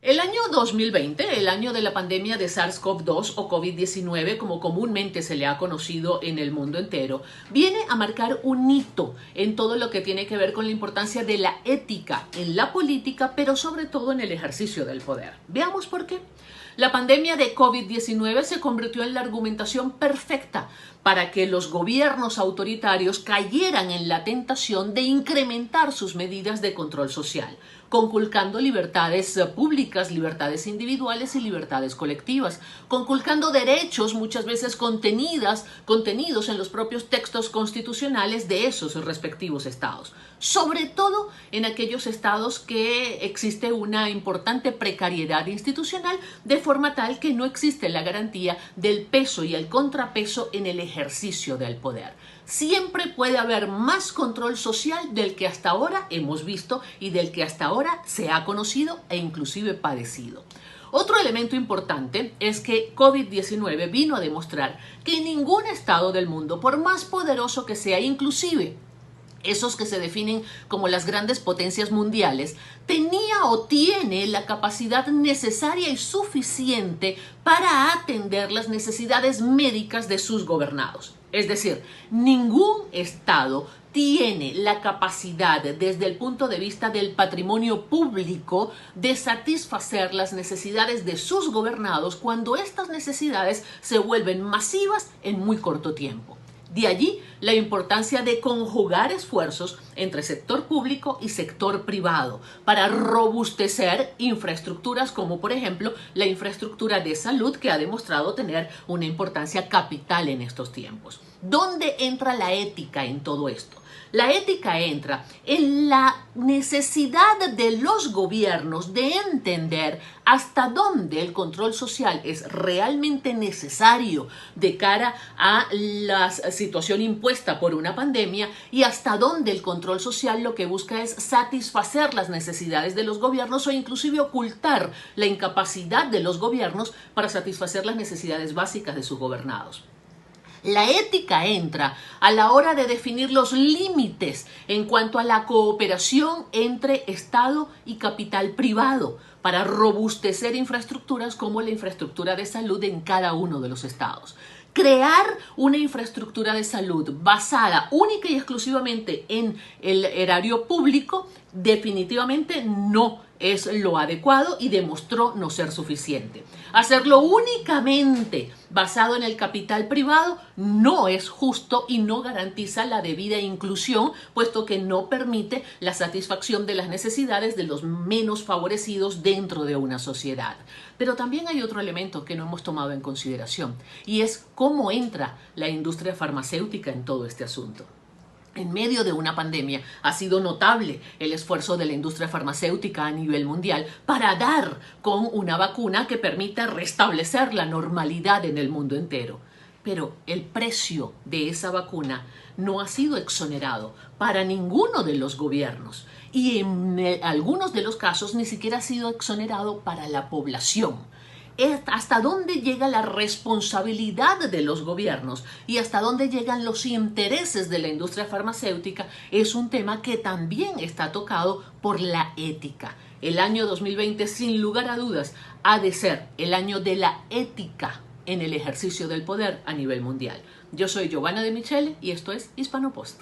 El año 2020, el año de la pandemia de SARS-CoV-2 o COVID-19, como comúnmente se le ha conocido en el mundo entero, viene a marcar un hito en todo lo que tiene que ver con la importancia de la ética en la política, pero sobre todo en el ejercicio del poder. Veamos por qué. La pandemia de COVID-19 se convirtió en la argumentación perfecta para que los gobiernos autoritarios cayeran en la tentación de incrementar sus medidas de control social, conculcando libertades públicas, libertades individuales y libertades colectivas, conculcando derechos muchas veces contenidos en los propios textos constitucionales de esos respectivos estados, sobre todo en aquellos estados que existe una importante precariedad institucional, de forma tal que no existe la garantía del peso y el contrapeso en el ejercicio del poder. Siempre puede haber más control social del que hasta ahora hemos visto y del que hasta ahora se ha conocido e inclusive padecido. Otro elemento importante es que COVID-19 vino a demostrar que ningún estado del mundo, por más poderoso que sea, inclusive esos que se definen como las grandes potencias mundiales, tenía o tiene la capacidad necesaria y suficiente para atender las necesidades médicas de sus gobernados. Es decir, ningún estado tiene la capacidad desde el punto de vista del patrimonio público de satisfacer las necesidades de sus gobernados cuando estas necesidades se vuelven masivas en muy corto tiempo. De allí la importancia de conjugar esfuerzos entre sector público y sector privado para robustecer infraestructuras como por ejemplo la infraestructura de salud, que ha demostrado tener una importancia capital en estos tiempos. ¿Dónde entra la ética en todo esto? La ética entra en la necesidad de los gobiernos de entender hasta dónde el control social es realmente necesario de cara a la situación impuesta por una pandemia y hasta dónde el control social lo que busca es satisfacer las necesidades de los gobiernos o inclusive ocultar la incapacidad de los gobiernos para satisfacer las necesidades básicas de sus gobernados. La ética entra a la hora de definir los límites en cuanto a la cooperación entre Estado y capital privado para robustecer infraestructuras como la infraestructura de salud en cada uno de los estados. Crear una infraestructura de salud basada única y exclusivamente en el erario público definitivamente no es lo adecuado y demostró no ser suficiente. Hacerlo únicamente basado en el capital privado no es justo y no garantiza la debida inclusión, puesto que no permite la satisfacción de las necesidades de los menos favorecidos dentro de una sociedad. Pero también hay otro elemento que no hemos tomado en consideración y es cómo entra la industria farmacéutica en todo este asunto. En medio de una pandemia ha sido notable el esfuerzo de la industria farmacéutica a nivel mundial para dar con una vacuna que permita restablecer la normalidad en el mundo entero. Pero el precio de esa vacuna no ha sido exonerado para ninguno de los gobiernos y en algunos de los casos ni siquiera ha sido exonerado para la población. Hasta dónde llega la responsabilidad de los gobiernos y hasta dónde llegan los intereses de la industria farmacéutica es un tema que también está tocado por la ética. El año 2020, sin lugar a dudas, ha de ser el año de la ética en el ejercicio del poder a nivel mundial. Yo soy Giovanna de Michele y esto es Hispano Post.